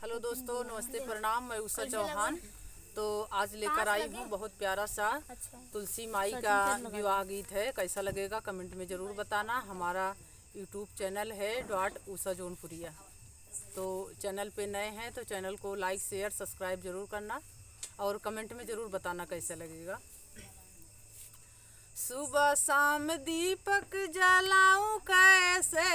Hello दोस्तों, नमस्ते, प्रणाम। मैं उषा चौहान। तो आज लेकर आई हूँ बहुत प्यारा सा तुलसी माई का विवाह गीत है। कैसा लगेगा कमेंट में ज़रूर बताना। हमारा यूट्यूब चैनल है उषा जौनपुरिया। तो चैनल पे नए हैं तो चैनल को लाइक शेयर सब्सक्राइब ज़रूर करना और कमेंट में ज़रूर बताना कैसा लगेगा। सुबह शाम दीपक जलाऊं कैसे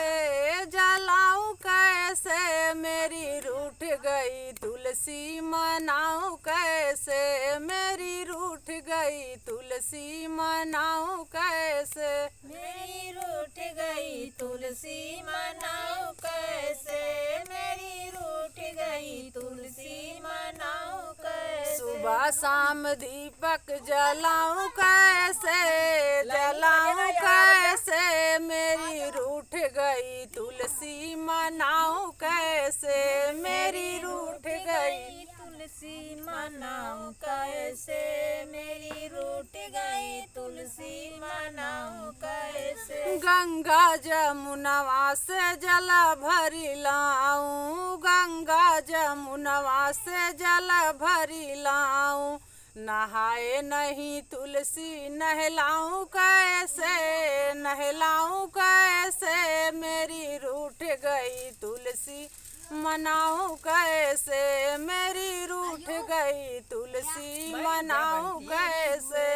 मेरी रूठ गई तुलसी मनाऊं कैसे मेरी रूठ गई तुलसी मनाऊं कैसे मेरी रूठ गई तुलसी मनाऊं कैसे मेरी रूठ गई तुलसी मनाऊं कैसे। सुबह शाम दीपक जलाऊं कैसे मेरी रूठ गई तुलसी मनाऊं कैसे मेरी रूठ गई तुलसी मनाऊं कैसे मेरी रूठ गई तुलसी मनाऊं कैसे। गंगा जमुनवा से जल भरी लाऊं गंगा जमुनवा से जल भरी लाऊं नहाए नहीं तुलसी नहलाऊं कैसे मेरी रूठ गई तुलसी मनाऊं कैसे मेरी रूठ गई तुलसी मनाऊं कैसे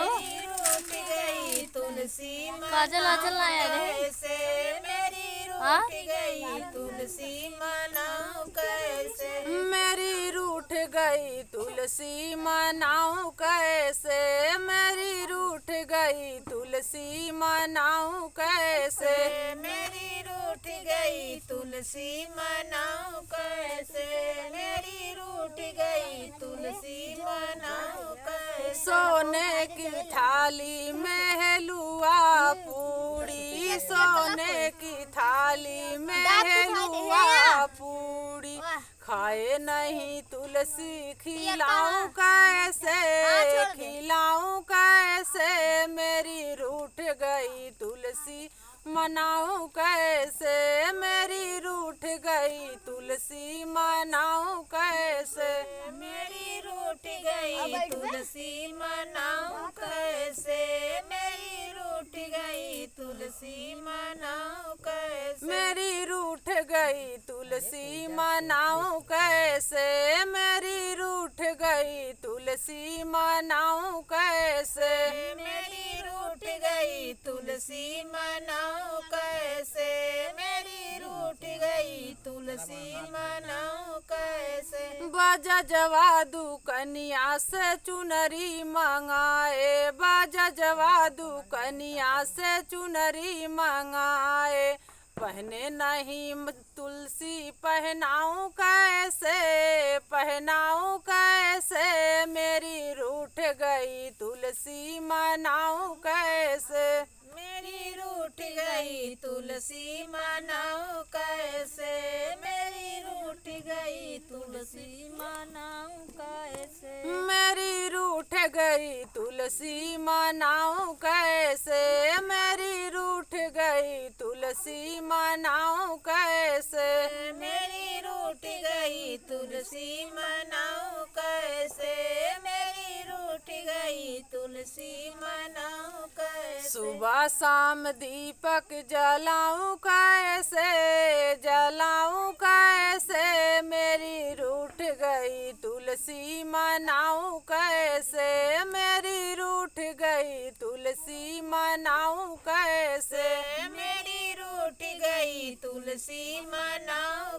मेरी रूठ गई तुलसी मनाऊं कैसे मेरी रूठ गई तुलसी मनाऊं कैसे मेरी रूठ गई तुलसी मनाऊं कैसे मेरी रूठ गई तुलसी मनाऊं कैसे मेरी रूठ गई तुलसी मनाऊं कैसे मेरी रूठ गई तुलसी मनाऊं कैसे। सोने की थाली में हलुआ पूड़ी सोने की थाली में हलुआ पूड़ी खाए नहीं तुलसी खिलाऊं कैसे मेरी रूठ गई तुलसी मनाऊं कैसे मेरी रूठ गई तुलसी मनाऊं कैसे मेरी रूठ गई तुलसी मनाऊं कैसे मेरी रूठ गई तुलसी मनाऊं कैसे मेरी रूठ गई तुलसी मनाऊं कैसे मेरी रूठ गई तुलसी मनाऊं कैसे मेरी रूठ गई तुलसी मनाऊं कैसे मेरी रूठ गई तुलसी मनाऊं कैसे। बाजा जवादू कनिया से चुनरी मंगाए बाजा जवादू कनिया से चुनरी मंगाए पहने नहीं तुलसी पहनाऊं कैसे मेरी रूठ गई तुलसी मनाऊं कैसे मेरी रूठ गई तुलसी मनाऊं कैसे मेरी रूठ गई तुलसी मनाऊं कैसे मेरी रूठ गई तुलसी मनाऊं कैसे मेरी रूठ गई तुलसी मनाऊं कैसे मेरी रूठ गई तुलसी मनाऊं कैसे मेरी रूठ गई तुलसी मनाऊं कैसे। सुबह शाम दीपक जलाऊं कैसे मेरी रूठ गई तुलसी मनाऊं कैसे मेरी रूठ गई तुलसी मनाऊं कैसे मेरी रूठ गई तुलसी मनाऊं